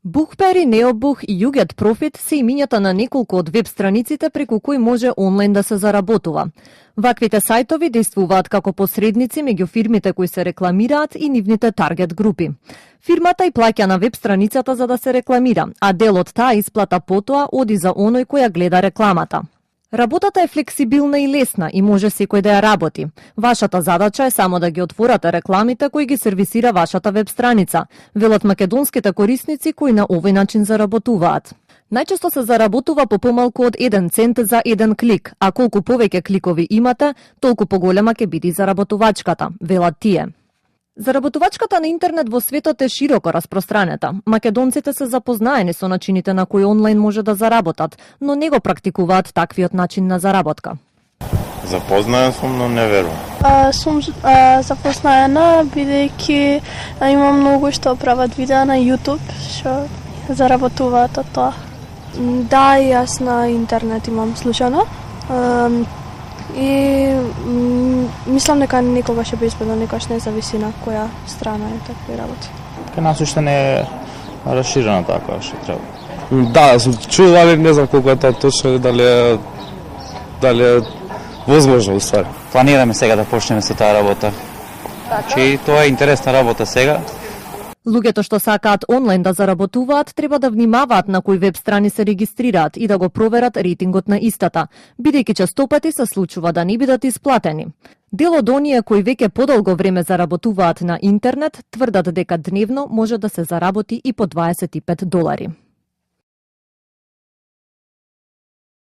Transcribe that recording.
Bookberry, Neobook и YouGet Profit се имињата на неколку од веб страниците преку кои може онлайн да се заработува. Ваквите сајтови действуваат како посредници меѓу фирмите кои се рекламираат и нивните таргет групи. Фирмата и плаќа на веб страницата за да се рекламира, а дел од таа исплата потоа оди за оној кој ја гледа рекламата. Работата е флексибилна и лесна и може секој да ја работи. Вашата задача е само да ги отворате рекламите кои ги сервисира вашата веб страница, велат македонските корисници кои на овој начин заработуваат. Најчесто се заработува по помалку од 1 цент за 1 клик, а колку повеќе кликови имате, толку поголема ќе биде заработувачката, велат тие. Заработувачката на интернет во светот е широко распространета. Македонците се запознаени со начините на кои онлайн може да заработат, но не го практикуваат таквиот начин на заработка. Запознаен сум, но не верувам. Сум запознаена, бидејќи има многу што прават видеа на YouTube, што заработуваат од тоа. Да, и јас на интернет имам слушано. И мислам дека никогаш е безбедно, некогаш не зависи на која страна е такви работи. Кај нас уште не е расширена така што треба. Да, сум чул, али не знам колку е тоа точно, дали е возможно уствари. Планираме сега да почнеме со таа работа. Значи тоа е интересна работа сега. Луѓето што сакаат онлайн да заработуваат треба да внимаваат на кои веб страни се регистрираат и да го проверат рейтингот на истата, бидејќи често пати се случува да не бидат исплатени. Дел од оние кои веќе подолго време заработуваат на интернет тврдат дека дневно може да се заработи и по $25.